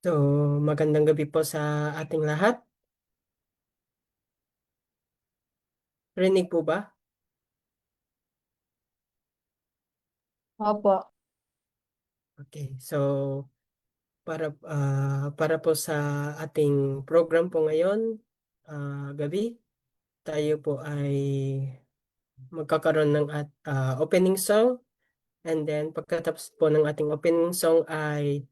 So, magandang gabi po sa ating lahat. Rinig po ba? Opo. Okay. So, para po sa ating program po ngayon, gabi, tayo po ay magkakaroon ng opening song, and then pagkatapos po ng ating opening song ay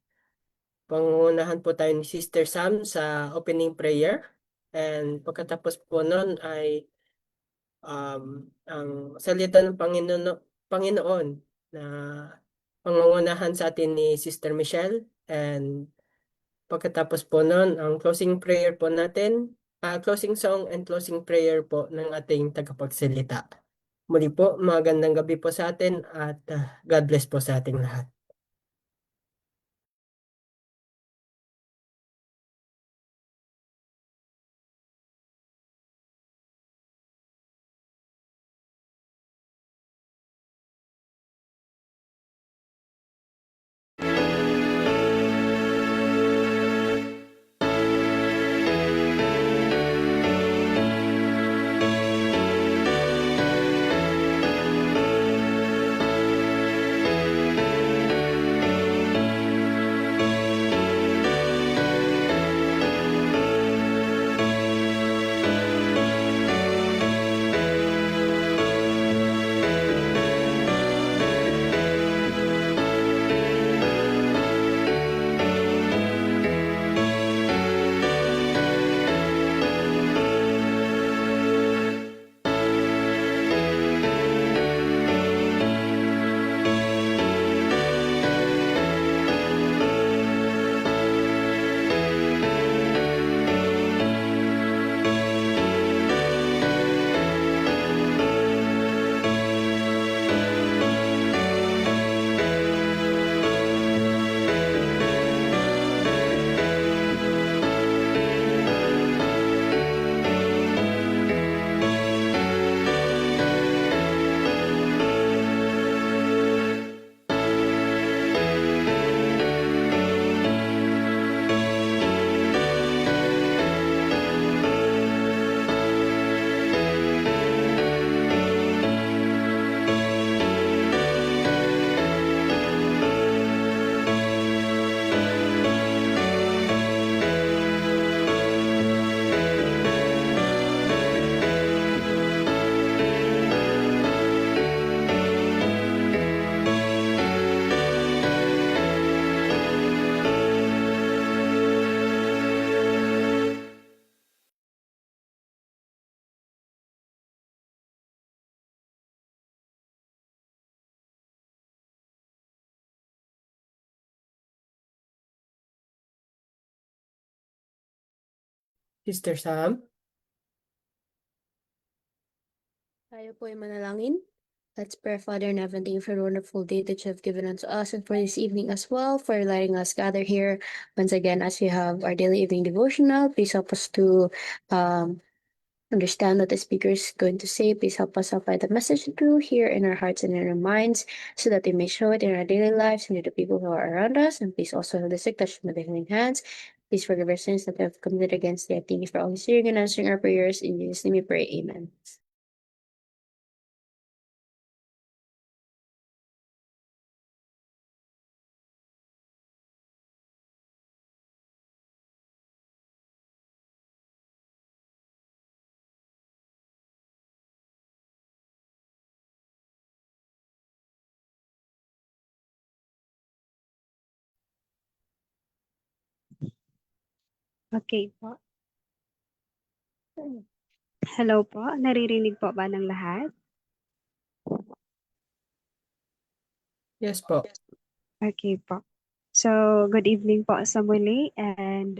pangunahan po tayo ni Sister Sam sa opening prayer, and pagkatapos po nun ay ang salita ng Panginoon na pangungunahan sa atin ni Sister Michelle, and pagkatapos po nun, ang closing prayer po natin, closing song and closing prayer po ng ating tagapagsalita. Muli po, magandang gabi po sa atin at God bless po sa ating lahat. Sister Sam? Tayo po ay manalangin. Let's pray, Father in heaven, thank you for a wonderful day that you have given unto us and for this evening as well, for letting us gather here once again as we have our daily evening devotional. Please help us to understand what the speaker is going to say. Please help us apply the message to hear in our hearts and in our minds so that we may show it in our daily lives and to the people who are around us. And please also have the sick touch from the healing hands. Please forgive our sins that we have committed against thee. Thank you for always hearing and answering our prayers. In Jesus' name we pray. Amen. Okay po. Hello po, naririnig po ba ng lahat? Yes po. Okay po. So, good evening po sa muli and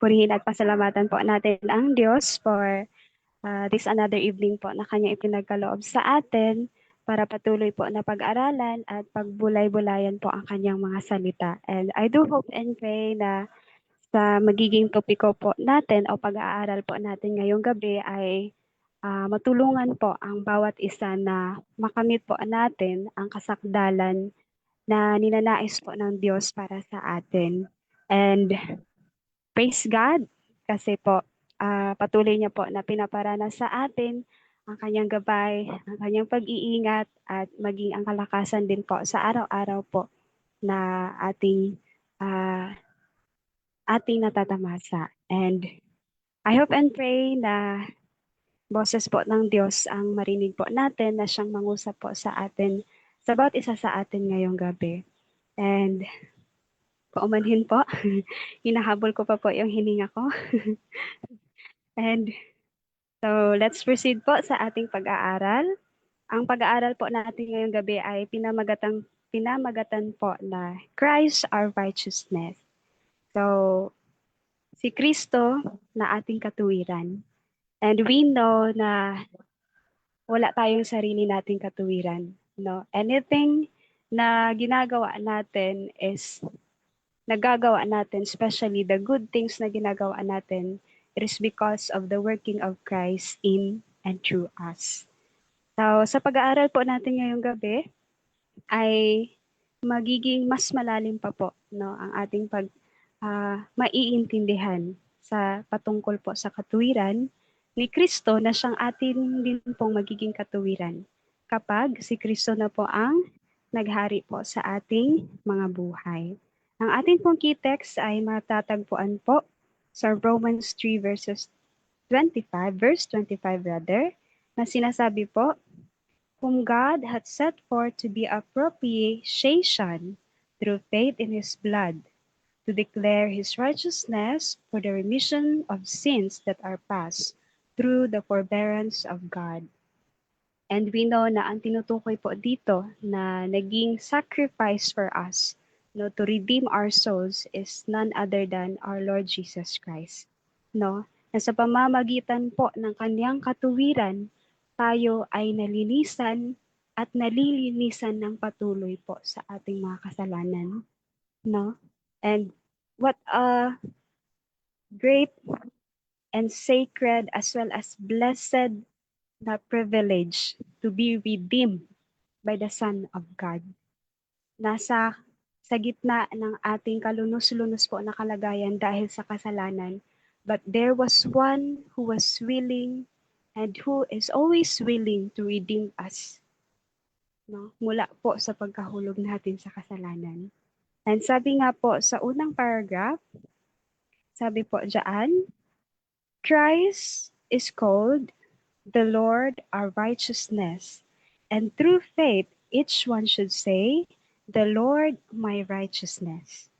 purihin at pasalamatan po natin ang Diyos for this another evening po na Kanya ipinagkaloob sa atin para patuloy po na pag-aralan at pagbulay-bulayan po ang Kanyang mga salita. And I do hope and pray na sa magiging topiko po natin o pag-aaral po natin ngayong gabi ay matulungan po ang bawat isa na makamit po natin ang kasakdalan na ninanais po ng Diyos para sa atin. And praise God kasi po patuloy niya po na pinaparanas sa atin ang kanyang gabay, ang kanyang pag-iingat at maging ang kalakasan din po sa araw-araw po na ah, ating natatamasa. And I hope and pray na boses po ng Diyos ang marinig po natin na siyang mangusap po sa atin, sa bawat isa sa atin ngayong gabi. And paumanhin po, hinahabol ko pa po yung hininga ko. And so let's proceed po sa ating pag-aaral. Ang pag-aaral po natin ngayong gabi ay pinamagatan po na Christ our righteousness. So si Kristo na ating katuwiran. And we know na wala tayong sarili nating katuwiran, no? Anything na ginagawa natin is nagagawa natin, especially the good things na ginagawa natin, it is because of the working of Christ in and through us. So, sa pag-aaral po natin ngayong gabi, ay magiging mas malalim pa po, no, ang ating maiintindihan sa patungkol po sa katuwiran ni Kristo na siyang atin din pong magiging katuwiran kapag si Kristo na po ang naghari po sa ating mga buhay. Ang ating pong key text ay matatagpuan po sa Romans 3 verse 25 rather, na sinasabi po, whom God hath set forth to be a propitiation through faith in his blood, to declare his righteousness for the remission of sins that are past through the forbearance of God. And we know na ang tinutukoy po dito na naging sacrifice for us, no, to redeem our souls is none other than our Lord Jesus Christ. No? Na sa pamamagitan po ng kanyang katuwiran, tayo ay nalinisan at nalilinisan ng patuloy po sa ating mga kasalanan. No? And what a great and sacred as well as blessed na privilege to be redeemed by the Son of God. Nasa sa gitna ng ating kalunos-lunos po na kalagayan dahil sa kasalanan, but there was one who was willing and who is always willing to redeem us, no? Mula po sa pagkahulog natin sa kasalanan. And sabi nga po sa unang paragraph, sabi po dyan, Christ is called the Lord our righteousness, and through faith each one should say, the Lord my righteousness.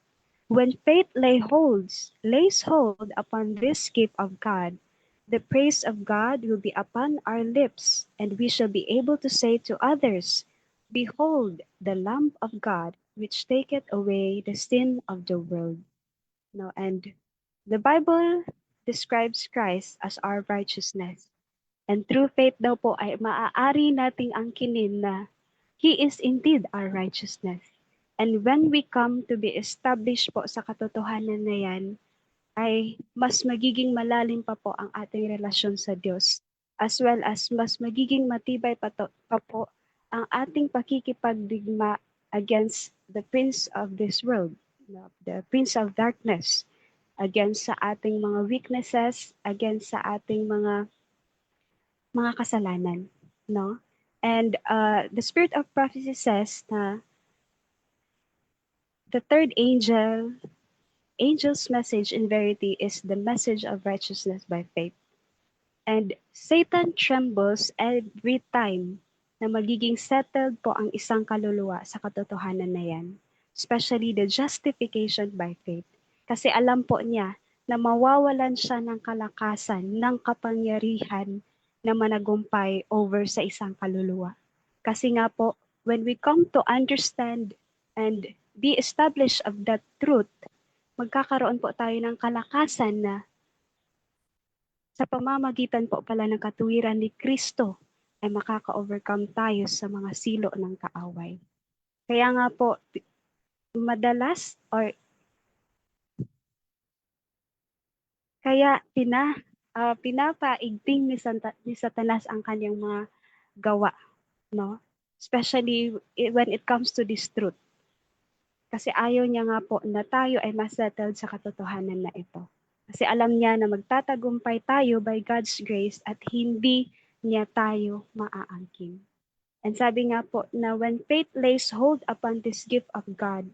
When faith lays hold upon this gift of God, the praise of God will be upon our lips, and we shall be able to say to others, behold the Lamb of God, which taketh away the sin of the world. No, and the Bible describes Christ as our righteousness. And through faith daw po ay maaari nating angkinin na He is indeed our righteousness. And when we come to be established po sa katotohanan na yan, ay mas magiging malalim pa po ang ating relasyon sa Diyos. As well as mas magiging matibay pa po ang ating pakikipagdigma against the prince of this world, the prince of darkness, against sa ating mga weaknesses, against sa ating mga kasalanan, no? And the spirit of prophecy says na the third angel's message in verity is the message of righteousness by faith. And Satan trembles every time na magiging settled po ang isang kaluluwa sa katotohanan na yan, especially the justification by faith. Kasi alam po niya na mawawalan siya ng kalakasan, ng kapangyarihan na managumpay over sa isang kaluluwa. Kasi nga po, when we come to understand and be established of that truth, magkakaroon po tayo ng kalakasan na sa pamamagitan po pala ng katuwiran ni Kristo ay makaka-overcome tayo sa mga silo ng kaaway. Kaya nga po, madalas or kaya pinapaigting ni Satanas ang kanyang mga gawa, no? Especially when it comes to this truth. Kasi ayaw niya nga po na tayo ay masettled sa katotohanan na ito. Kasi alam niya na magtatagumpay tayo by God's grace at hindi niya tayo maaangkin. And sabi nga po na when faith lays hold upon this gift of God,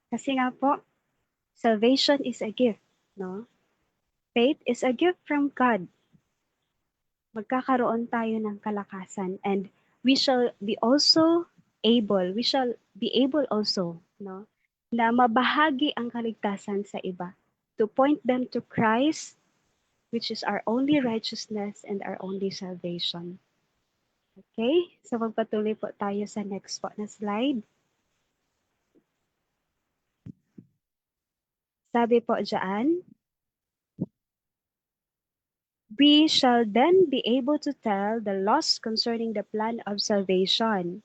kasi nga po, salvation is a gift, no? Faith is a gift from God. Magkakaroon tayo ng kalakasan and we shall be able also, no? Na mabahagi ang kaligtasan sa iba. To point them to Christ, which is our only righteousness and our only salvation. Okay? So magpatuloy po tayo sa next po na slide. Sabi po dyan, we shall then be able to tell the lost concerning the plan of salvation,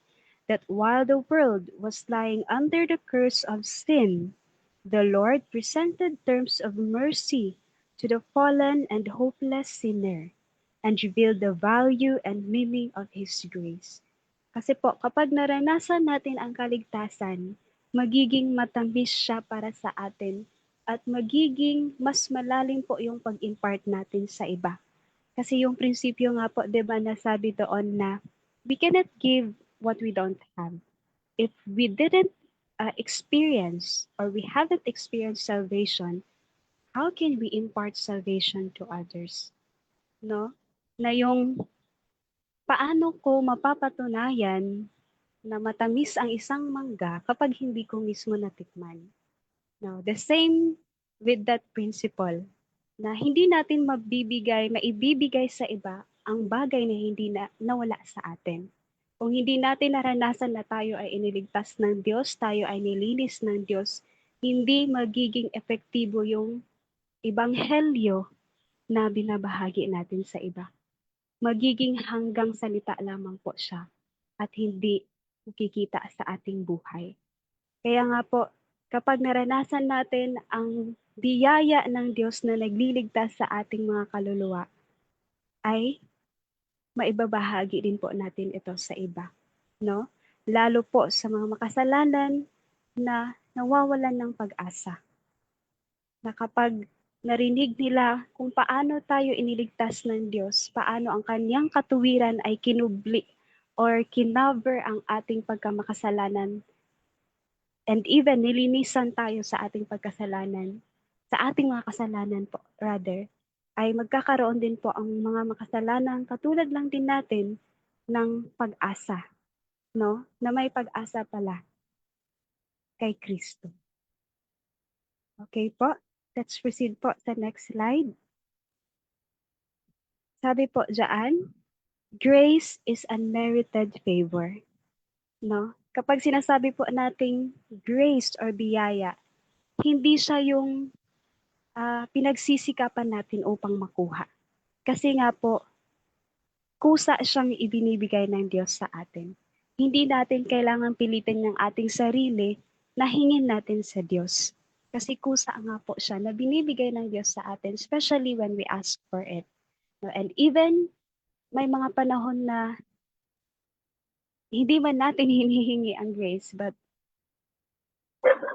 that while the world was lying under the curse of sin, the Lord presented terms of mercy to the fallen and hopeless sinner and revealed the value and meaning of His grace. Kasi po, kapag naranasan natin ang kaligtasan, magiging matamis siya para sa atin at magiging mas malalim po yung pag-impart natin sa iba. Kasi yung prinsipyo nga po, di ba, nasabi doon na we cannot give what we don't have. If we didn't experience or we haven't experienced salvation, how can we impart salvation to others? No? Na yung paano ko mapapatunayan na matamis ang isang mangga kapag hindi ko mismo natikman. Now, the same with that principle na hindi natin maibibigay sa iba ang bagay na hindi na nawala sa atin. Kung hindi natin naranasan na tayo ay iniligtas ng Diyos, tayo ay nilinis ng Diyos, hindi magiging epektibo yung ebanghelyo na binabahagi natin sa iba. Magiging hanggang salita lamang po siya at hindi makikita sa ating buhay. Kaya nga po, kapag naranasan natin ang biyaya ng Diyos na nagliligtas sa ating mga kaluluwa, ay maibabahagi din po natin ito sa iba. No? Lalo po sa mga makasalanan na nawawalan ng pag-asa. Na kapag narinig nila kung paano tayo iniligtas ng Diyos, paano ang kanyang katuwiran ay kinubli or kinover ang ating pagkamakasalanan, and even nilinisan tayo sa ating pagkasalanan, sa ating mga kasalanan po, rather, ay magkakaroon din po ang mga makasalanan katulad lang din natin ng pag-asa, no? Na may pag-asa pala kay Kristo. Okay po, let's proceed po sa next slide. Sabi po dyan, grace is unmerited favor. No? Kapag sinasabi po nating grace or biyaya, hindi siya yung pinagsisikapan natin upang makuha. Kasi nga po, kusa siyang ibinibigay ng Diyos sa atin. Hindi natin kailangan pilitin ng ating sarili na hingin natin sa Diyos. Kasi kusa nga po siya na binibigay ng Diyos sa atin, especially when we ask for it. And even may mga panahon na hindi man natin hinihingi ang grace, but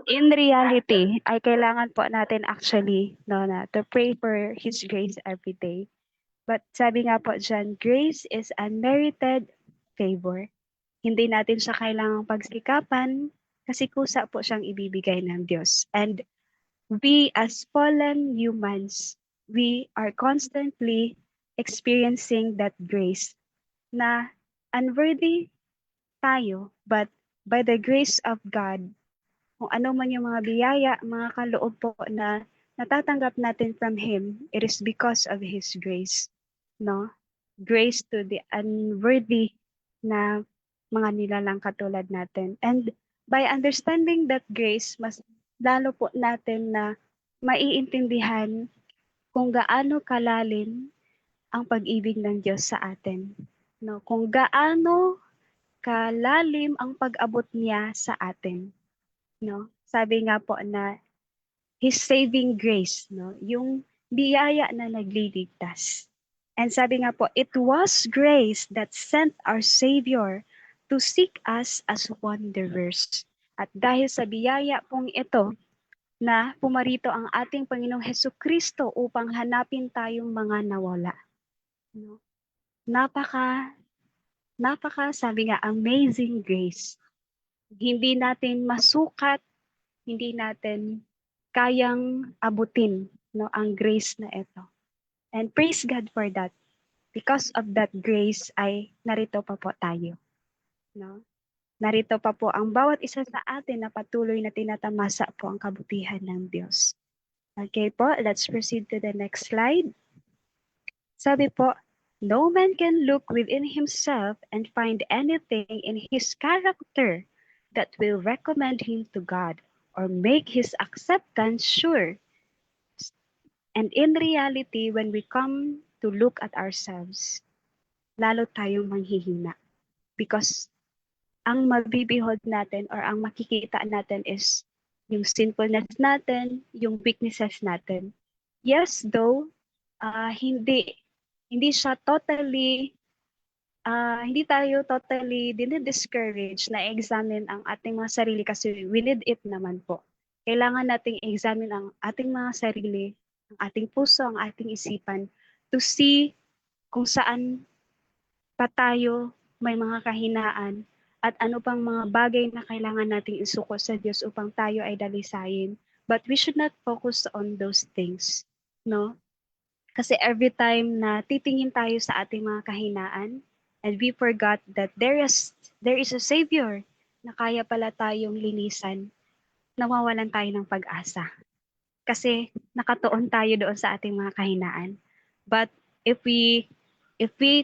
in reality, ay kailangan po natin actually na to pray for His grace every day. But sabi nga po dyan, grace is unmerited favor. Hindi natin siya kailangang pagsikapan kasi kusa po siyang ibibigay ng Diyos. And we as fallen humans, we are constantly experiencing that grace na unworthy tayo, but by the grace of God, kung ano man yung mga biyaya, mga kaloob po na natatanggap natin from Him, it is because of His grace. No? Grace to the unworthy na mga nilalang katulad natin. And by understanding that grace, mas lalo po natin na maiintindihan kung gaano kalalim ang pag-ibig ng Diyos sa atin. No? Kung gaano kalalim ang pag-abot niya sa atin. No? Sabi nga po na His saving grace, no? Yung biyaya na nagliligtas. And sabi nga po, it was grace that sent our Savior to seek us as wanderers. At dahil sa biyaya pong ito na pumarito ang ating Panginoong Hesukristo upang hanapin tayong mga nawala. No? Napaka sabi nga, amazing grace. Hindi natin masukat, hindi natin kayang abutin no, ang grace na ito. And praise God for that. Because of that grace ay narito pa po tayo. No? Narito pa po ang bawat isa sa atin na patuloy na tinatamasa po ang kabutihan ng Diyos. Okay po, let's proceed to the next slide. Sabi po, no man can look within himself and find anything in his character that will recommend him to God or make his acceptance sure. And in reality, when we come to look at ourselves, lalo tayong manghihina. Because ang mabibihod natin or ang makikita natin is yung sinfulness natin, yung weaknesses natin. Yes, though, hindi siya totally, hindi tayo totally dinidiscourage na examine ang ating mga sarili kasi we need it naman po. Kailangan nating examine ang ating mga sarili, ang ating puso, ang ating isipan to see kung saan pa tayo may mga kahinaan at ano pang mga bagay na kailangan nating isuko sa Diyos upang tayo ay dalisayin. But we should not focus on those things, no? Kasi every time na titingin tayo sa ating mga kahinaan and we forgot that there is a Savior na kaya pala tayong linisan, nawawalan tayo ng pag-asa. Kasi nakatuon tayo doon sa ating mga kahinaan. But if we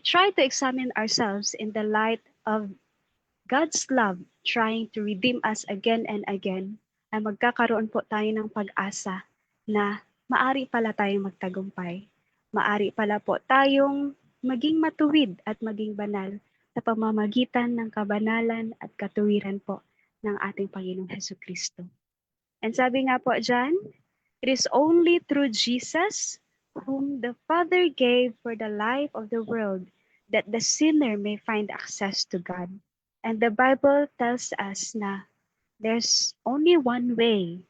try to examine ourselves in the light of God's love trying to redeem us again and again, ay magkakaroon po tayo ng pag-asa na maari pala tayong magtagumpay. Maari pala po tayong maging matuwid at maging banal sa pamamagitan ng kabanalan at katuwiran po ng ating Panginoong Hesukristo. And sabi nga po dyan, it is only through Jesus whom the Father gave for the life of the world that the sinner may find access to God. And the Bible tells us na there's only one way.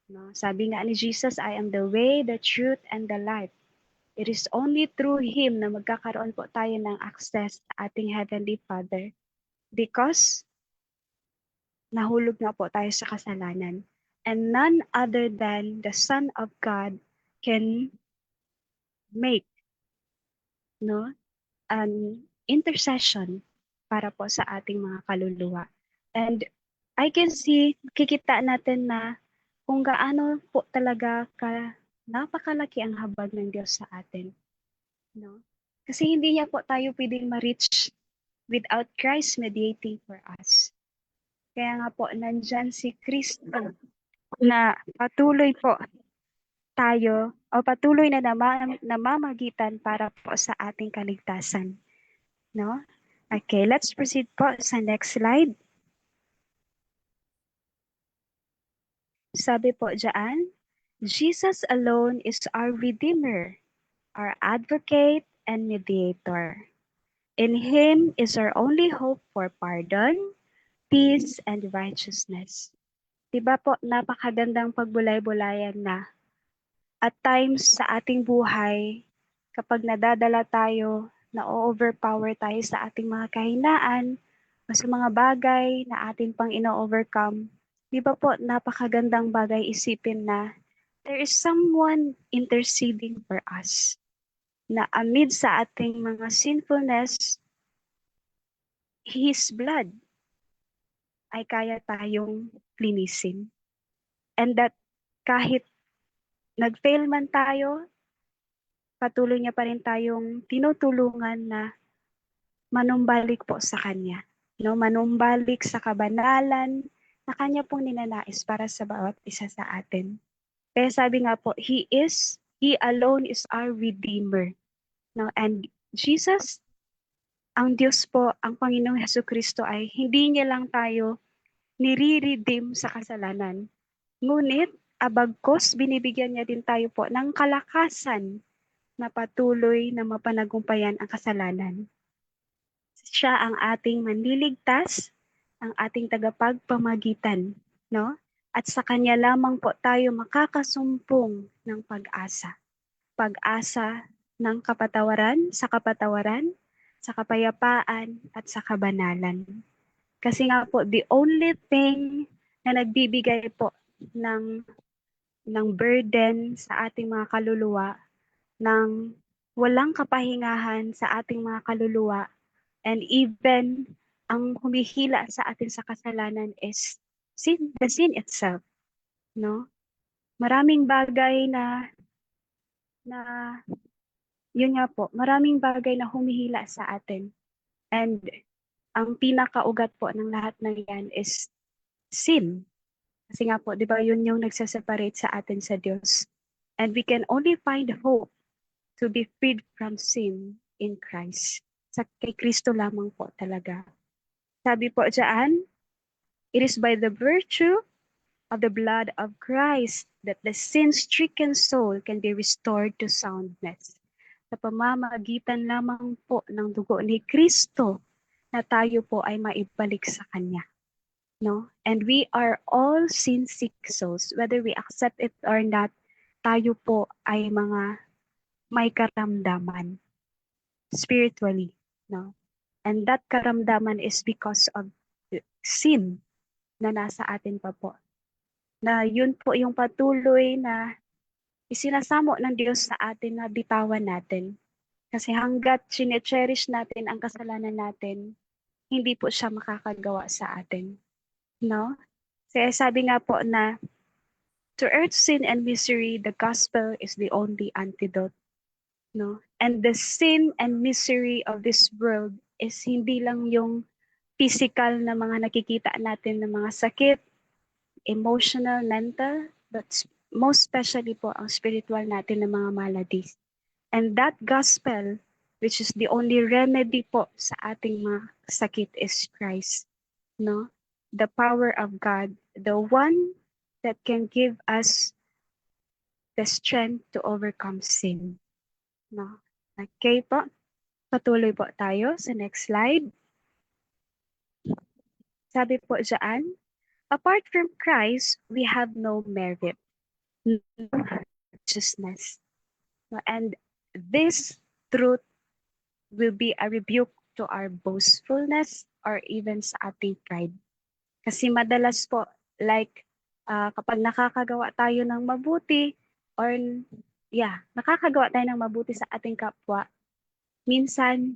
No? Sabi nga ni Jesus, I am the way, the truth, and the life. It is only through Him na magkakaroon po tayo ng access sa ating Heavenly Father because nahulog na po tayo sa kasalanan. And none other than the Son of God can make an intercession para po sa ating mga kaluluwa. And I can see, kikita natin na kung gaano po talaga napakalaki ang habag ng Diyos sa atin. No? Kasi hindi niya po tayo pwedeng ma-reach without Christ mediating for us. Kaya nga po, nandyan si Kristo na patuloy po tayo o patuloy na namamagitan para po sa ating kaligtasan. No? Okay, let's proceed po sa next slide. Sabi po dyan, Jesus alone is our Redeemer, our Advocate and Mediator. In Him is our only hope for pardon, peace, and righteousness. Diba po, napakagandang pagbulay-bulayan na at times sa ating buhay, kapag nadadala tayo, na-overpower tayo sa ating mga kahinaan, o sa mga bagay na atin pang ino-overcome, di ba po napakagandang bagay isipin na there is someone interceding for us, na amid sa ating mga sinfulness, His blood ay kaya tayong linisin. And that kahit nag-fail man tayo, patuloy niya pa rin tayong tinutulungan na manumbalik po sa Kanya. No? Manumbalik sa kabanalan na Kanya pong ninanais para sa bawat isa sa atin. Kaya sabi nga po, He alone is our Redeemer. No? And Jesus, ang Diyos po, ang Panginoong Hesukristo ay hindi niya lang tayo nire-redeem sa kasalanan. Ngunit, abagkos, binibigyan niya din tayo po ng kalakasan na patuloy na mapanagumpayan ang kasalanan. Siya ang ating manliligtas ang ating tagapagpamagitan, no? At sa Kanya lamang po tayo makakasumpong ng pag-asa. Pag-asa ng kapatawaran, sa kapayapaan, at sa kabanalan. Kasi nga po, the only thing na nagbibigay po ng burden sa ating mga kaluluwa, ng walang kapahingahan sa ating mga kaluluwa, and even ang humihila sa atin sa kasalanan is the sin itself, no? Maraming bagay na yun nga po, maraming bagay na humihila sa atin. And ang pinakaugat po ng lahat ng yan is sin. Kasi nga po, di ba yun yung nagsaseparate sa atin sa Diyos. And we can only find hope to be freed from sin in Christ. Sa kay Kristo lamang po talaga. Sabi po dyan, it is by the virtue of the blood of Christ that the sin-stricken soul can be restored to soundness. Sa pamamagitan lamang po ng dugo ni Kristo na tayo po ay maibalik sa Kanya. No? And we are all sin-sick souls. Whether we accept it or not, tayo po ay mga may karamdaman spiritually. No? And that karamdaman is because of sin na nasa atin pa po. Na yun po yung patuloy na isinasamo ng Diyos sa atin na bitawan natin. Kasi hanggat chine-cherish natin ang kasalanan natin, hindi po siya makakagawa sa atin. No? Kaya sabi nga po na to earth sin and misery, the gospel is the only antidote. No? And the sin and misery of this world is hindi lang yung physical na mga nakikita natin na mga sakit, emotional, mental, but most especially po ang spiritual natin na mga maladies. And that gospel, which is the only remedy po sa ating mga sakit, is Christ. No? The power of God, the one that can give us the strength to overcome sin. No? Okay po. Patuloy po tayo sa next slide. Sabi po dyan, apart from Christ, we have no merit, no righteousness. And this truth will be a rebuke to our boastfulness or even sa ating pride. Kasi madalas po, like, kapag nakakagawa tayo ng mabuti, or nakakagawa tayo ng mabuti sa ating kapwa, minsan,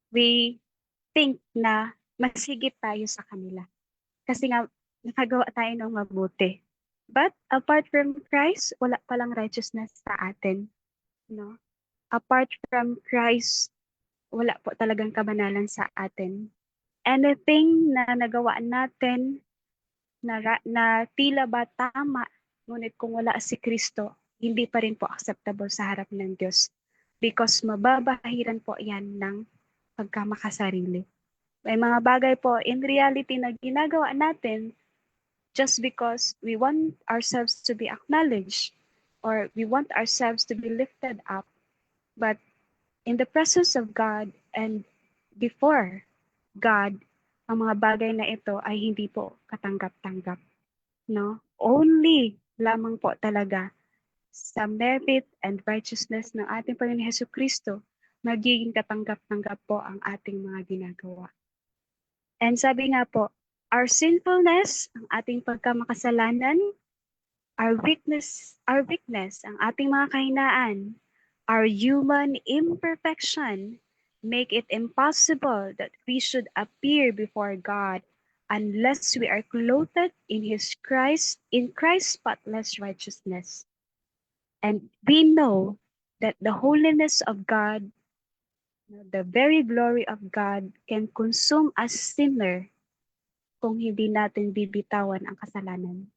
we think na mas higit tayo sa kanila. Kasi nga, nakagawa tayo ng mabuti. But apart from Christ, wala palang righteousness sa atin. No? Apart from Christ, wala po talagang kabanalan sa atin. Anything na nagawa natin na tila ba tama, ngunit kung wala si Kristo, hindi pa rin po acceptable sa harap ng Diyos. Because mababahiran po yan ng pagkamakasarili. May mga bagay po in reality na ginagawa natin just because we want ourselves to be acknowledged or we want ourselves to be lifted up. But in the presence of God and before God, ang mga bagay na ito ay hindi po katanggap-tanggap. No? Only lamang po talaga sa merit and righteousness ng ating Panginoon Hesukristo, magiging katanggap-tanggap po ang ating mga ginagawa. And sabi nga po, our sinfulness, ang ating pagkamakasalanan, our weakness, ang ating mga kahinaan, our human imperfection, make it impossible that we should appear before God unless we are clothed in Christ's spotless righteousness. And we know that the holiness of God, the very glory of God can consume us sinner kung hindi natin bibitawan ang kasalanan.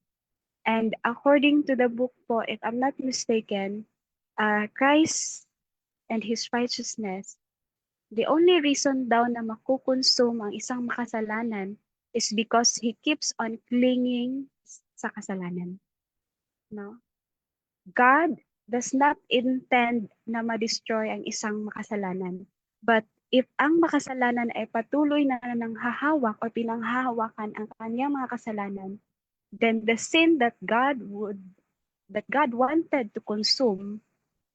And according to the book po, if I'm not mistaken, Christ and His righteousness, the only reason daw na makukonsume ang isang makasalanan is because he keeps on clinging sa kasalanan. No? God does not intend na ma-destroy ang isang makasalanan, but if ang makasalanan ay patuloy na nanghahawak o pinanghahawakan ang kanyang mga kasalanan, then the sin that God wanted to consume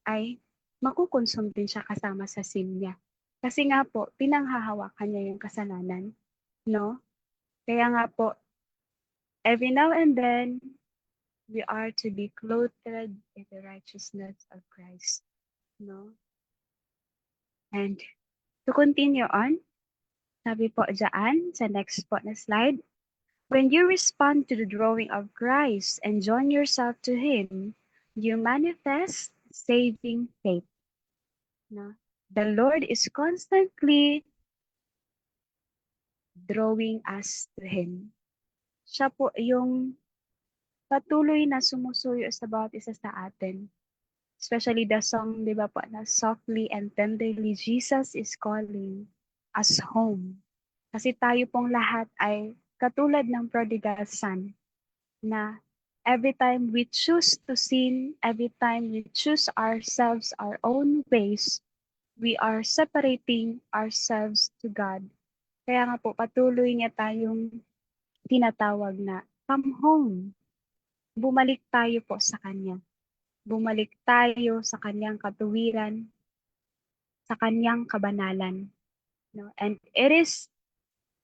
ay makukonsume din siya kasama sa sin niya. Kasi nga po, pinanghahawakan niya yung kasalanan, no? Kaya nga po, every now and then, we are to be clothed in the righteousness of Christ, no? And to continue on, sabi po dyan sa next po na slide, when you respond to the drawing of Christ and join yourself to Him, you manifest saving faith. No? The Lord is constantly drawing us to Him. Siya po yung patuloy na sumusuyo sa bawat isa sa atin. Especially the song, di ba po, na softly and tenderly, Jesus is calling us home. Kasi tayo pong lahat ay katulad ng prodigal son na every time we choose to sin, every time we choose ourselves, our own ways, we are separating ourselves to God. Kaya nga po, patuloy niya tayong tinatawag na, come home. Bumalik tayo po sa Kanya. Bumalik tayo sa Kanyang katuwiran, sa Kanyang kabanalan. No? And it is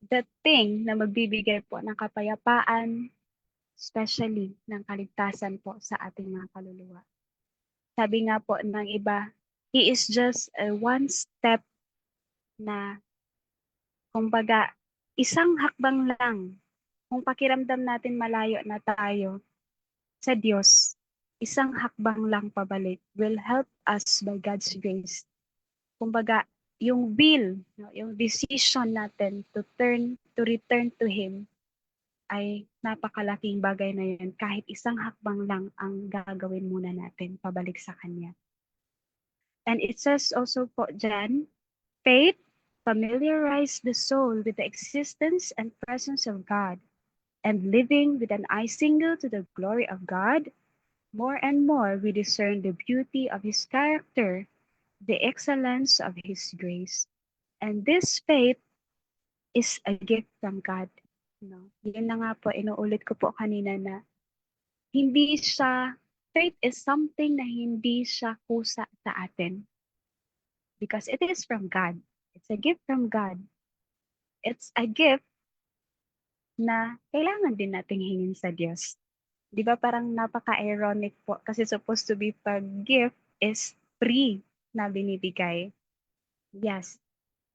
the thing na magbibigay po ng kapayapaan, especially ng kaligtasan po sa ating mga kaluluwa. Sabi nga po ng iba, He is just a one step na, kumbaga, isang hakbang lang. Kung pakiramdam natin malayo na tayo sa Diyos, isang hakbang lang pabalik will help us by God's grace. Kumbaga, yung will, yung decision natin to return to Him ay napakalaking bagay na yun. Kahit isang hakbang lang ang gagawin muna natin pabalik sa Kanya. And it says also po dyan, faith familiarize the soul with the existence and presence of God, and living with an eye single to the glory of God, more and more we discern the beauty of His character, the excellence of His grace. And this faith is a gift from God. No? Yun na nga po, inuulit ko po kanina na hindi siya, faith is something na hindi siya kusa sa atin. Because it is from God. It's a gift from God. It's a gift na kailangan din nating hingin sa Diyos. Di ba parang napaka-ironic po kasi supposed to be pag gift is free na binibigay. Yes,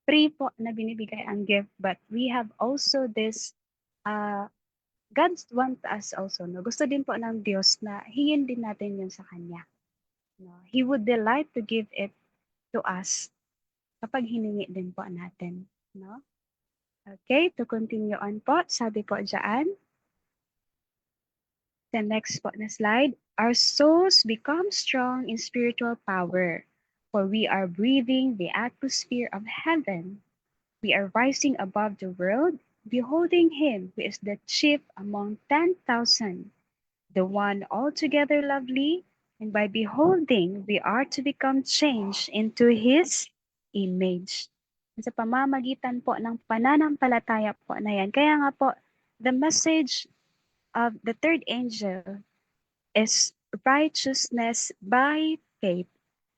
free po na binibigay ang gift, but we have also this, God wants us also, no? Gusto din po ng Diyos na hingin din natin yun sa Kanya. No? He would delight to give it to us kapag hiningi din po natin. No? Okay, to continue on po, sabi po dyan, the next po na slide, our souls become strong in spiritual power, for we are breathing the atmosphere of heaven. We are rising above the world, beholding Him who is the chief among 10,000, the one altogether lovely, and by beholding, we are to become changed into His image. Sa pamamagitan po ng pananampalataya po na yan. Kaya nga po, the message of the third angel is righteousness by faith.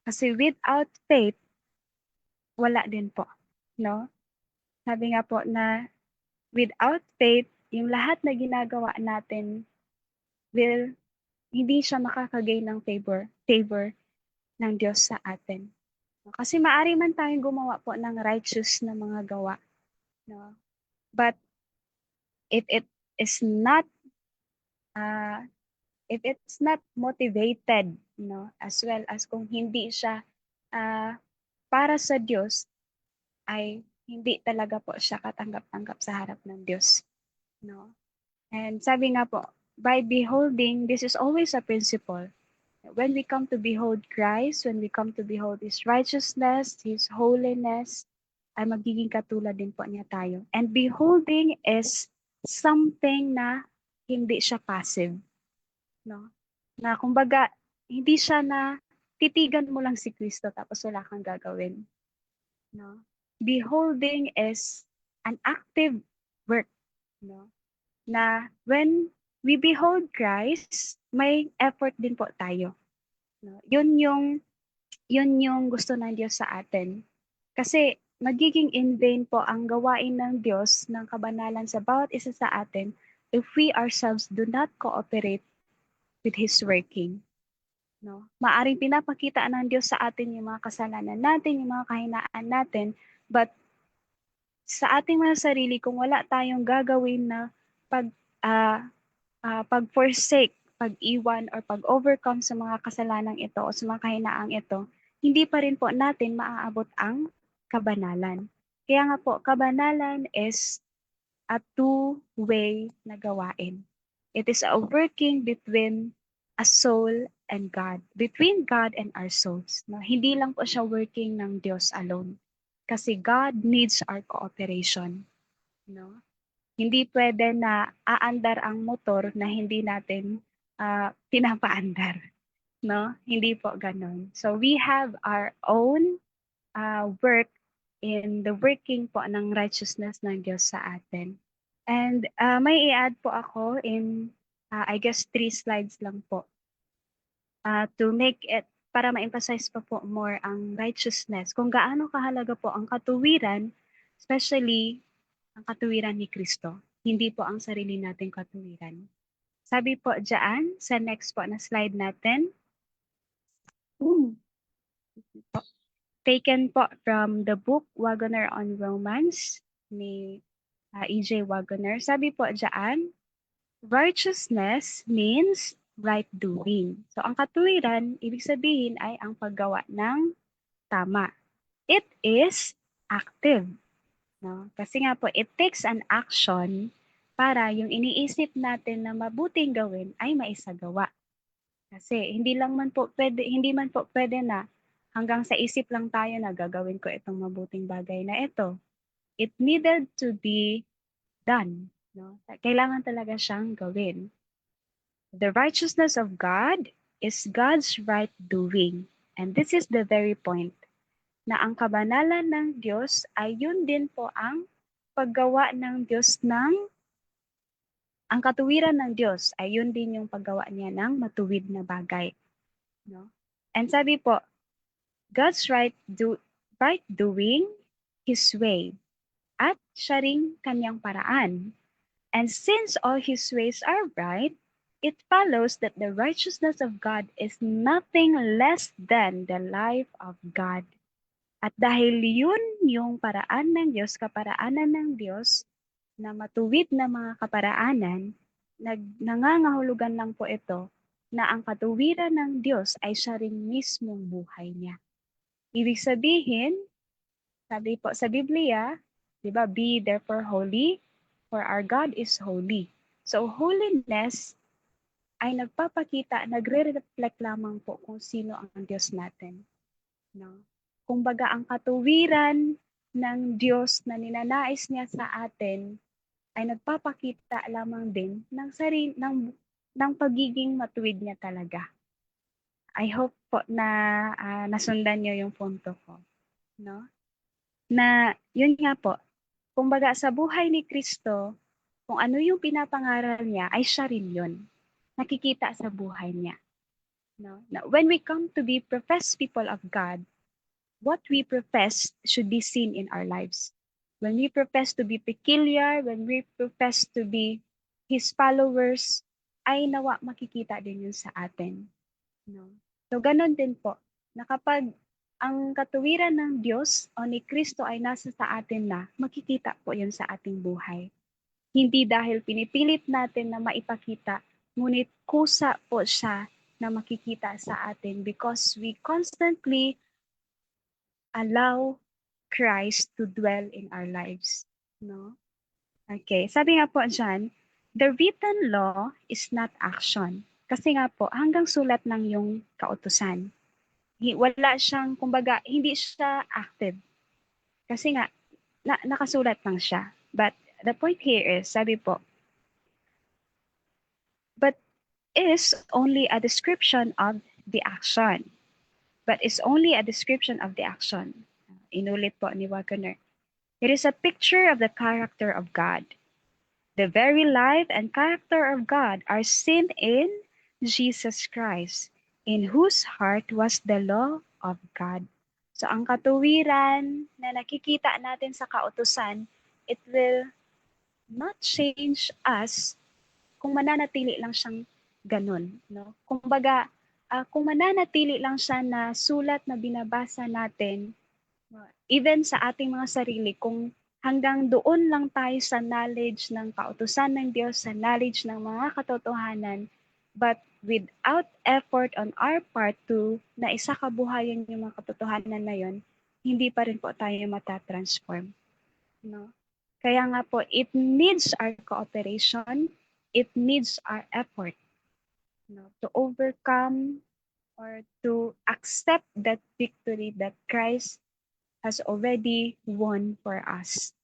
Kasi without faith, wala din po. No? Sabi nga po na without faith, yung lahat na ginagawa natin will hindi siya makakagain ng favor ng Diyos sa atin. Kasi maari man tayong gumawa po ng righteous na mga gawa. No? But if it is not if it's not motivated, no, as well as kung hindi siya para sa Diyos, ay hindi talaga po siya katanggap-tanggap sa harap ng Diyos. No? And sabi nga po, by beholding, this is always a principle. When we come to behold Christ, when we come to behold His righteousness, His holiness, ay magiging katulad din po niya tayo. And beholding is something na hindi siya passive. No? Na kumbaga, hindi siya na titigan mo lang si Kristo tapos wala kang gagawin. No? beholding is an active work, no? Na when we behold Christ, may effort din po tayo, no? Yun yung gusto ng Diyos sa atin. Kasi magiging in vain po ang gawain ng Diyos ng kabanalan sa bawat isa sa atin if we ourselves do not cooperate with His working. No? Maaring pinapakita ng Diyos sa atin yung mga kasalanan natin, yung mga kahinaan natin, but sa ating mga sarili, kung wala tayong gagawin na pag, pag-forsake, pag-iwan, or pag-overcome sa mga kasalanang ito o sa mga kahinaang ito, hindi pa rin po natin maaabot ang kabanalan. Kaya nga po, kabanalan is a two-way na gawain. It is a working between a soul and God, between God and our souls. No? Hindi lang po siya working ng Diyos alone. Kasi God needs our cooperation. No? Hindi pwede na aandar ang motor na hindi natin pinapaandar. No? Hindi po ganun. So we have our own work in the working po ng righteousness ng Diyos sa atin. And may i-add po ako in, I guess, 3 slides lang po. To make it, para ma-emphasize pa po more ang righteousness, kung gaano kahalaga po ang katuwiran, especially ang katuwiran ni Kristo, hindi po ang sarili nating katuwiran. Sabi po dyan, sa next po na slide natin, taken po from the book Wagoner on Romance ni E.J. Wagoner. Sabi po dyan, righteousness means right doing. So ang katuwiran, ibig sabihin ay ang paggawa ng tama. It is active. No? Kasi nga po, it takes an action para yung iniisip natin na mabuting gawin ay maisagawa. Kasi hindi man po pwede na hanggang sa isip lang tayo na gagawin ko itong mabuting bagay na ito. It needed to be done. No? Kailangan talaga siyang gawin. The righteousness of God is God's right doing. And this is the very point na ang kabanalan ng Diyos ay yun din po ang paggawa ng Diyos ang katuwiran ng Diyos ay yun din yung paggawa niya ng matuwid na bagay. No? And sabi po, God's right doing His way at siya ring kanyang paraan. And since all His ways are right, it follows that the righteousness of God is nothing less than the life of God. At dahil yun yung paraan ng Diyos, kaparaanan ng Diyos, na matuwid na mga kaparaanan, nangangahulugan lang po ito na ang katuwiran ng Diyos ay siya rin mismong buhay niya. Ibig sabihin, sabi po sa Biblia, di ba, be therefore holy, for our God is holy. So holiness ay nagpapakita, nagre-reflect lamang po kung sino ang Diyos natin. No? Kumbaga ang katuwiran ng Diyos na ninanais niya sa atin ay nagpapakita lamang din ng pagiging matuwid niya talaga. I hope po na nasundan niyo yung punto ko. No? Na yun nga po, kumbaga sa buhay ni Kristo, kung ano yung pinapangaral niya ay siya rin yun. Nakikita sa buhay niya. No? Now, when we come to be professed people of God, what we profess should be seen in our lives. When we profess to be peculiar, when we profess to be His followers, ay nawa makikita din yun sa atin. No? So, ganun din po, na kapag ang katuwiran ng Diyos o ni Kristo ay nasa sa atin na, makikita po yun sa ating buhay. Hindi dahil pinipilit natin na maipakita, ngunit kusa po siya na makikita sa atin because we constantly allow Christ to dwell in our lives. No? Okay, sabi nga po dyan, the written law is not action. Kasi nga po, hanggang sulat lang yung kautusan. Wala siyang, kumbaga, hindi siya active. Kasi nga, nakasulat lang siya. But the point here is, sabi po, but is only a description of the action. But is only a description of the action. Inulit po ni Wagoner. It is a picture of the character of God. The very life and character of God are seen in Jesus Christ, in whose heart was the law of God. So ang katuwiran na nakikita natin sa kautusan, it will not change us kung mananatili lang siyang ganun. No? Kumbaga, kung mananatili lang siya na sulat na binabasa natin, even sa ating mga sarili, kung hanggang doon lang tayo sa knowledge ng kautusan ng Diyos, sa knowledge ng mga katotohanan, but without effort on our part to na isa kabuhayan yung mga katotohanan na yon, hindi pa rin po tayo matatransform. No? Kaya nga po, it needs our cooperation, it needs our effort, no, to overcome or to accept that victory that Christ has already won for us.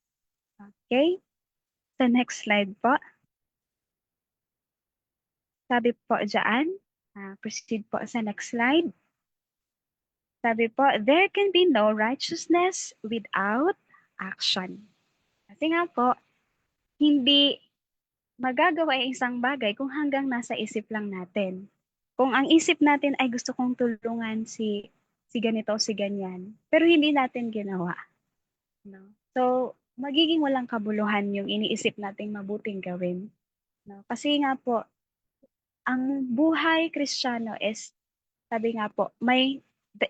Okay? The next slide po. Sabi po dyan, proceed po sa next slide. Sabi po, there can be no righteousness without action. Kasi nga po, hindi magagawa ang isang bagay kung hanggang nasa isip lang natin. Kung ang isip natin ay gusto kong tulungan si ganito o si ganyan, pero hindi natin ginawa. No? So, magiging walang kabuluhan yung iniisip nating mabuting gawin. No? Kasi nga po, ang buhay Kristiyano is, sabi nga po,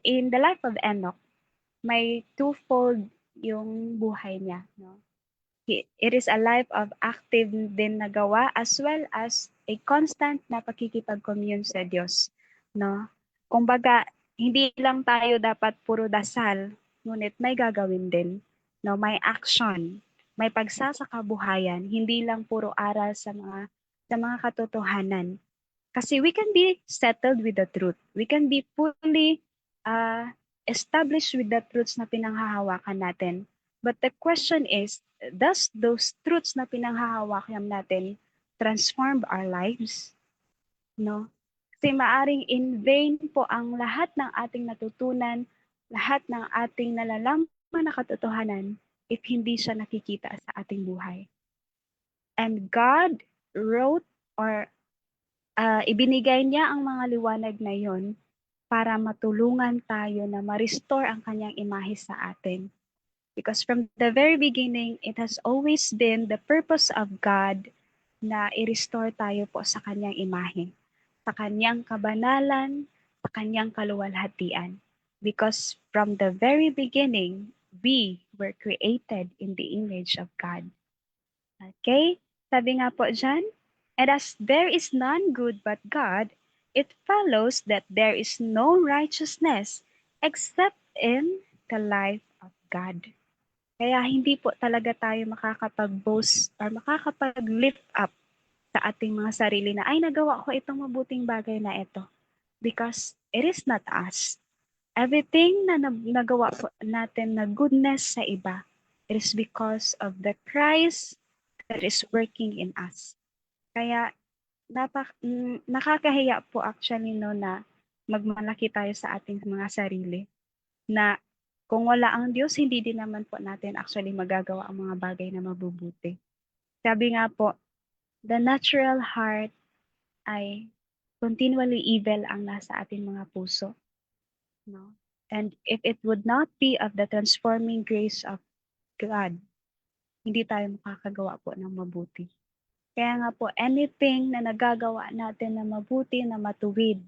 in the life of Enoch, may twofold yung buhay niya. No? It is a life of active din na gawa as well as a constant na pakikipag-commune sa Diyos. No? Kumbaga, hindi lang tayo dapat puro dasal, ngunit may gagawin din. No? May action, may pagsasakabuhayan, hindi lang puro aral sa mga katotohanan. Kasi we can be settled with the truth. We can be fully established with the truths na pinanghahawakan natin. But the question is, does those truths na pinanghahawakan natin transform our lives? No? Kasi maaring in vain po ang lahat ng ating natutunan, lahat ng ating nalalaman na katotohanan if hindi siya nakikita sa ating buhay. And God wrote or ibinigay niya ang mga liwanag na yon para matulungan tayo na ma-restore ang kanyang imahe sa atin. Because from the very beginning, it has always been the purpose of God na i-restore tayo po sa kanyang imahe, sa kanyang kabanalan, sa kanyang kaluwalhatian. Because from the very beginning, we were created in the image of God. Okay? Sabi nga po dyan, and as there is none good but God, it follows that there is no righteousness except in the life of God. Kaya hindi po talaga tayo makakapag-boast or makakapag-lift up sa ating mga sarili na, ay, nagawa ko itong mabuting bagay na ito. Because it is not us. Everything na nagawa po natin na goodness sa iba, it is because of the Christ that is working in us. Kaya nakakahiya po actually no na magmalaki tayo sa ating mga sarili. Na kung wala ang Diyos, hindi din naman po natin actually magagawa ang mga bagay na mabubuti. Sabi nga po, the natural heart ay continually evil ang nasa ating mga puso. No? And if it would not be of the transforming grace of God, hindi tayo makakagawa po ng mabuti. Kaya nga po, anything na nagagawa natin na mabuti, na matuwid,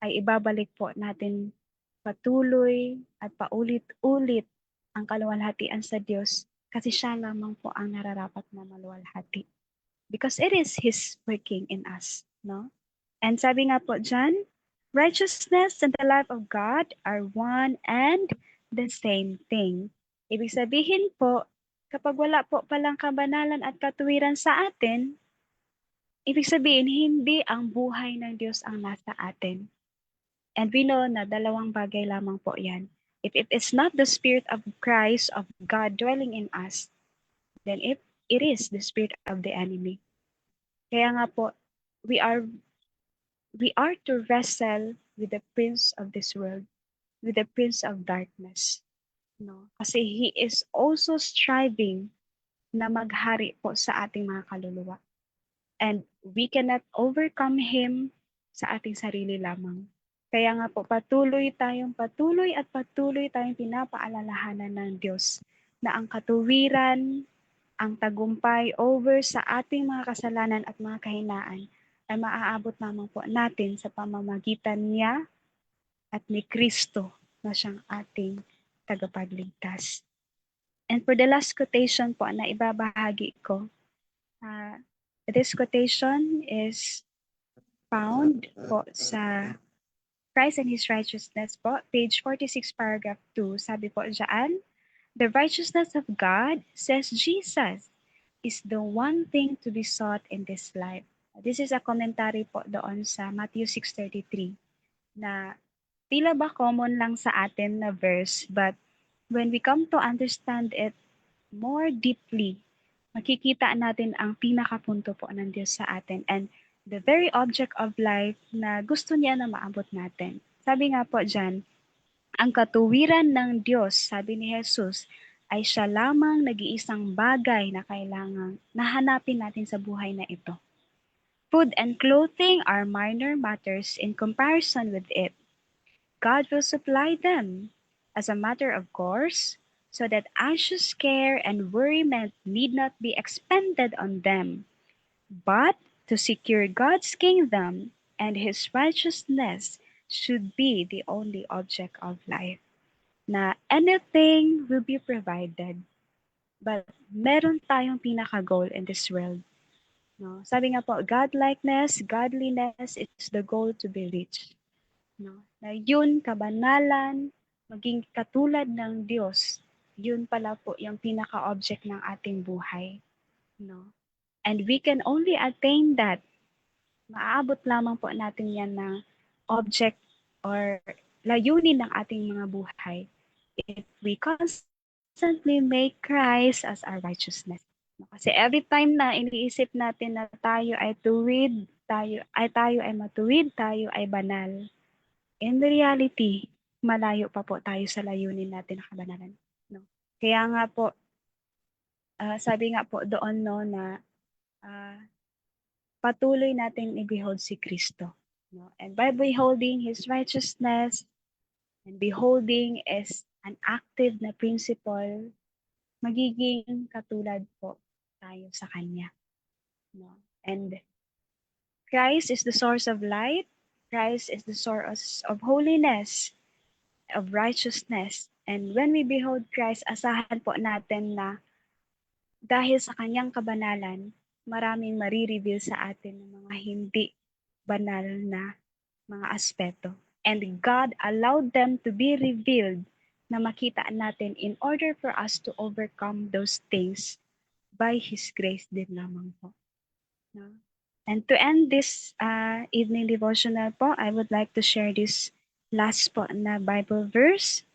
ay ibabalik po natin patuloy at paulit-ulit ang kaluwalhatian sa Diyos kasi siya lamang po ang nararapat na maluwalhati. Because it is His working in us. No? And sabi nga po dyan, righteousness and the life of God are one and the same thing. Ibig sabihin po, kapag wala po palang kabanalan at katuwiran sa atin, ibig sabihin hindi ang buhay ng Diyos ang nasa atin. And we know na dalawang bagay lamang po yan. If it is not the Spirit of Christ, of God dwelling in us, then it is the spirit of the enemy. Kaya nga po, we are to wrestle with the prince of this world, with the prince of darkness. No? Kasi He is also striving na maghari po sa ating mga kaluluwa. And we cannot overcome Him sa ating sarili lamang. Kaya nga po patuloy at patuloy tayong pinapaalalahanan ng Diyos na ang katuwiran, ang tagumpay over sa ating mga kasalanan at mga kahinaan ay maaabot lamang po natin sa pamamagitan niya at ni Kristo na siyang ating tagapagligtas. And for the last quotation po na ibabahagi ko, this quotation is found po sa Christ and His Righteousness po, page 46, paragraph 2. Sabi po dyan, "The righteousness of God, says Jesus, is the one thing to be sought in this life." This is a commentary po doon sa Matthew 6:33 na tila ba common lang sa atin na verse, but when we come to understand it more deeply, makikita natin ang pinakapunto po ng Diyos sa atin and the very object of life na gusto niya na maabot natin. Sabi nga po dyan, ang katuwiran ng Diyos, sabi ni Jesus, ay siya lamang nag-iisang bagay na kailangang nahanapin natin sa buhay na ito. Food and clothing are minor matters in comparison with it. God will supply them as a matter of course, so that anxious care and worriment need not be expended on them, but to secure God's kingdom and His righteousness should be the only object of life. Na anything will be provided, but meron tayong pinaka-goal in this world. No? Sabi nga po, godlikeness, godliness is the goal to be reached. No? Na yun, kabanalan, maging katulad ng Diyos, yun pala po yung pinaka-object ng ating buhay. No? And we can only attain that. Maaabot lamang po natin yan na object or layunin ng ating mga buhay if we constantly make Christ as our righteousness. No? Kasi every time na iniisip natin na tayo ay tuwid, tayo ay matuwid, tayo ay banal, in the reality, malayo pa po tayo sa layunin natin na kabanalan. No? Kaya nga po, sabi nga po doon no, na patuloy nating i-behold si Kristo. No? And by beholding His righteousness, and beholding is an active na principle, magiging katulad po tayo sa Kanya. No? And Christ is the source of light. Christ is the source of holiness, of righteousness. And when we behold Christ, asahan po natin na dahil sa kanyang kabanalan, maraming marireveal sa atin ng mga hindi banal na mga aspeto. And God allowed them to be revealed na makita natin in order for us to overcome those things by His grace din lamang po. No? And to end this evening devotional po, I would like to share this last po na Bible verse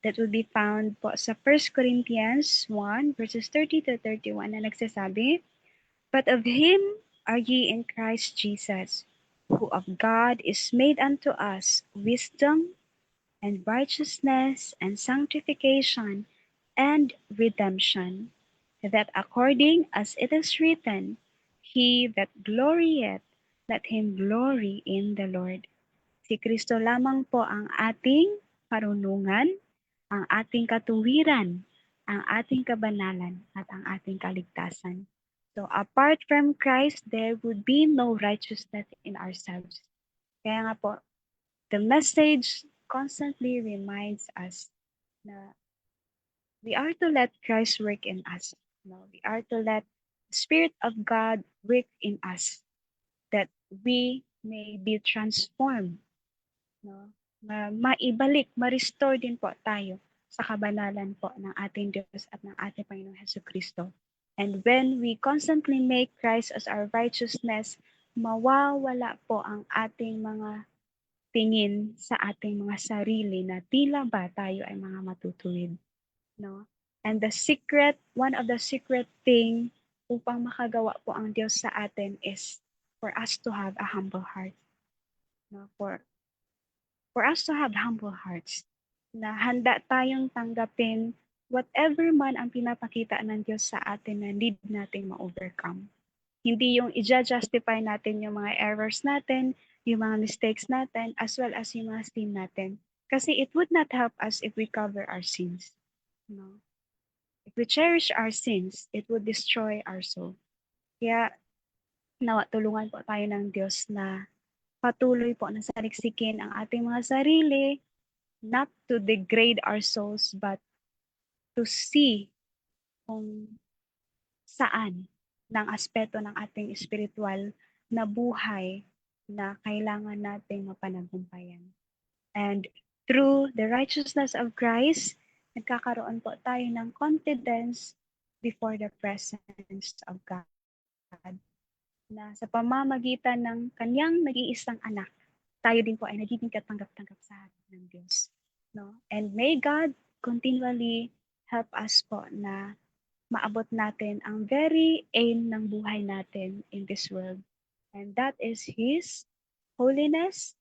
that will be found po sa 1 Corinthians 1 verses 30 to 31 na nagsasabi, "But of Him are ye in Christ Jesus, who of God is made unto us wisdom and righteousness and sanctification and redemption, that according as it is written, He that glorieth, let him glory in the Lord." Si Kristo lamang po ang ating karunungan, ang ating katuwiran, ang ating kabanalan, at ang ating kaligtasan. So apart from Christ, there would be no righteousness in ourselves. Kaya nga po, the message constantly reminds us na we are to let Christ work in us. No, we are to let the Spirit of God work in us, that we may be transformed. No? Maibalik, ma-restore din po tayo sa kabanalan po ng ating Diyos at ng ating Panginoong Hesukristo. And when we constantly make Christ as our righteousness, mawawala po ang ating mga tingin sa ating mga sarili na tila ba tayo ay mga matutuwid. No? And the secret, one of the secret thing upang makagawa po ang Diyos sa atin is for us to have a humble heart. No? For us to have humble hearts. na handa tayong tanggapin whatever man ang pinapakita ng Diyos sa atin na need nating ma-overcome. Hindi yung i-justify natin yung mga errors natin, yung mga mistakes natin, as well as yung mga sin natin. Kasi it would not help us if we cover our sins. No? If we cherish our sins, it would destroy our soul. Kaya nawa tulungan po tayo ng Diyos na patuloy po na saliksikin ang ating mga sarili, not to degrade our souls, but to see kung saan ng aspeto ng ating spiritual na buhay na kailangan nating mapanagumpayan. And through the righteousness of Christ, nagkakaroon po tayo ng confidence before the presence of God na sa pamamagitan ng kanyang nag-iisang anak, tayo din po ay nagiging katanggap-tanggap sa harap ng Diyos. No? And may God continually help us po na maabot natin ang very aim ng buhay natin in this world. And that is His holiness,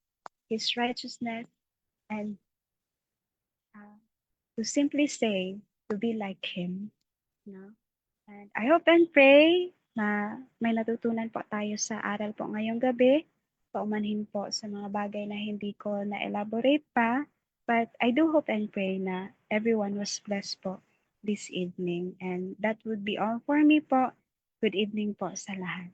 His righteousness, and to simply say, to be like Him. No? And I hope and pray na may natutunan po tayo sa aral po ngayong gabi. Paumanhin po sa mga bagay na hindi ko na-elaborate pa. But I do hope and pray na everyone was blessed po this evening. And that would be all for me po. Good evening po sa lahat.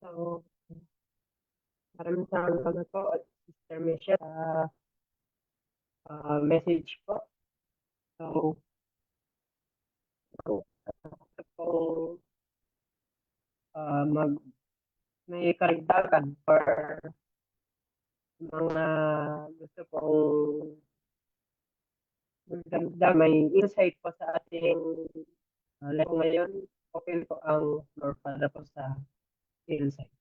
So, maraming salamat po at Sister Michelle sa message po. So, kung mag may karagdagan or mga gusto pong magdagdag, may insight po sa ating lesson ngayon, okay po ang floor para po sa insight.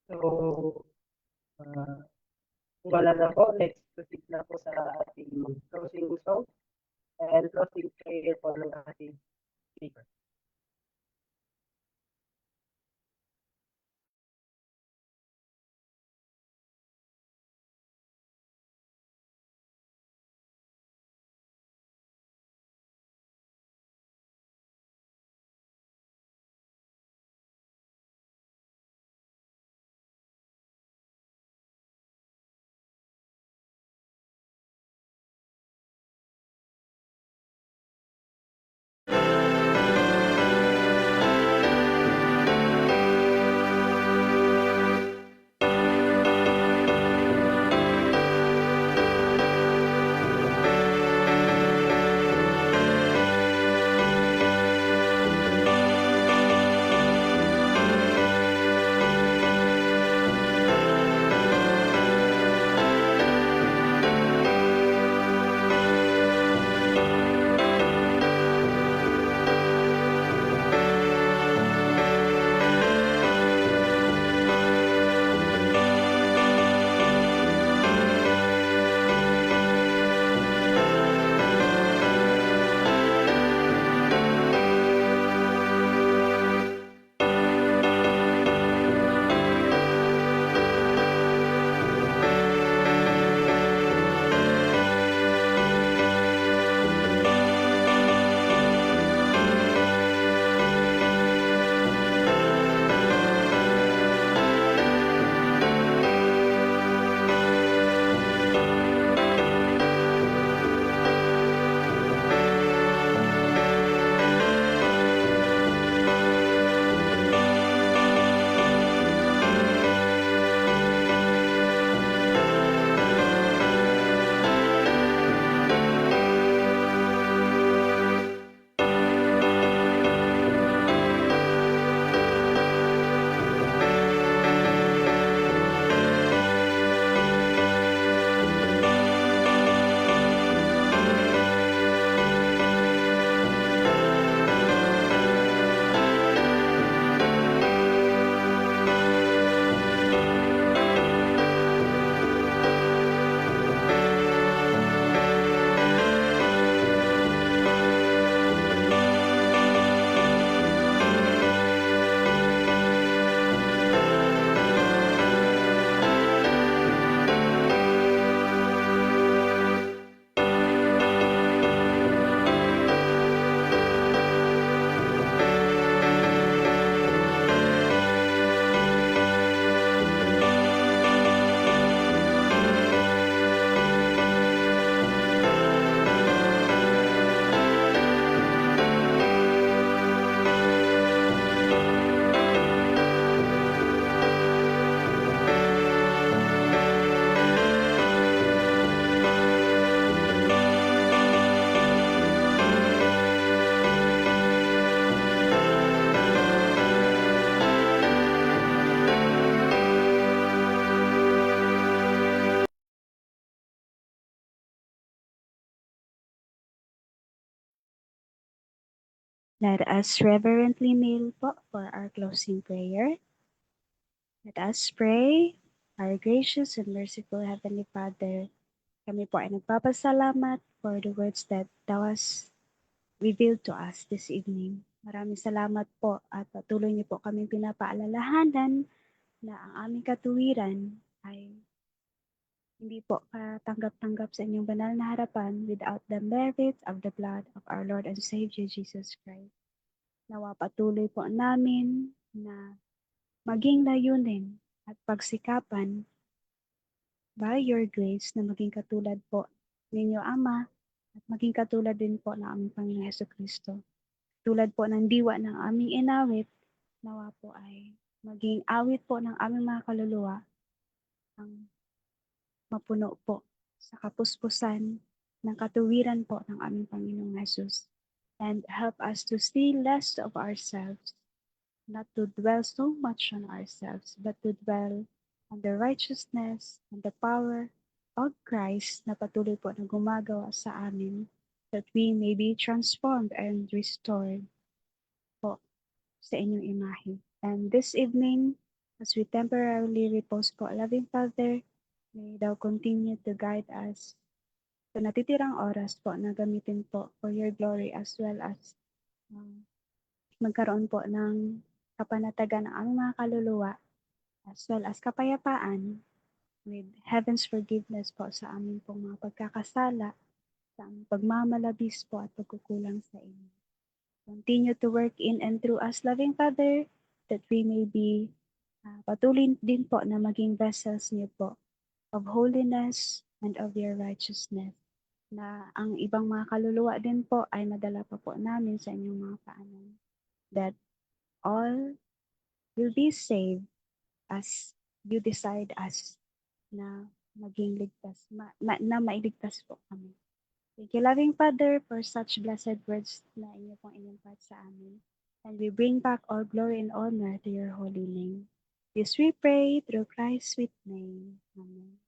So, kung wala na po, let's proceed na po sa ating closing song and closing prayer po ng ating speaker. Let us reverently kneel po for our closing prayer. Let us pray. Our gracious and merciful Heavenly Father, kami po ay nagpapasalamat for the words that Thou hast revealed to us this evening. Maraming salamat po at patuloy niyo po kaming pinapaalalahanan na ang aming katuwiran ay hindi po katanggap-tanggap sa inyong banal na harapan without the merits of the blood of our Lord and Savior Jesus Christ. Nawa patuloy po namin na maging layunin at pagsikapan by your grace na maging katulad po ninyo Ama at maging katulad din po ng aming Panginoong Hesukristo. Tulad po ng diwa ng aming inawit, nawa po ay maging awit po ng aming mga kaluluwa ang mapuno po sa kapuspusan ng katuwiran po ng aming Panginoong Jesus. And help us to see less of ourselves, not to dwell so much on ourselves, but to dwell on the righteousness and the power of Christ na patuloy po na gumagawa sa amin that we may be transformed and restored po sa inyong imahe. And this evening, as we temporarily repose po, loving Father, may Thou continue to guide us sa natitirang oras po na gamitin po for your glory as well as magkaroon po ng kapanatagan ng aming mga kaluluwa as well as kapayapaan with heaven's forgiveness po sa aming pong mga pagkakasala, sa aming pagmamalabis po at pagkukulang sa inyo. Continue to work in and through us, loving Father, that we may be patuloy din po na maging vessels niyo po of holiness and of your righteousness. Na ang ibang mga kaluluwa din po ay madala pa po namin sa inyong mga paanan. That all will be saved as you decide us na maging ligtas, na mailigtas po kami. Thank you, loving Father, for such blessed words na inyo pong inimpart sa amin. And we bring back all glory and honor to your holy name. This we pray through Christ's sweet name. Amen.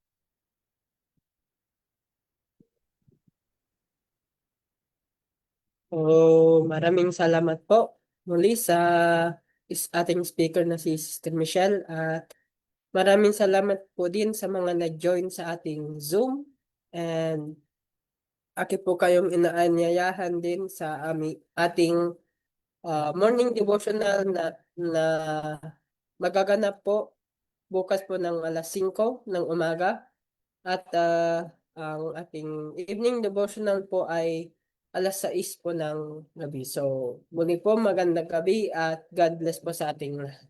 Maraming salamat po muli sa ating speaker na si Sister Michelle at maraming salamat po din sa mga nag-join sa ating Zoom and aki po kayong inaanyayahan din sa ating morning devotional na magaganap po bukas po ng alas 5 ng umaga at ang ating evening devotional po ay alas 6 po ng gabi. So, muli po magandang gabi at God bless po sa ating lahat.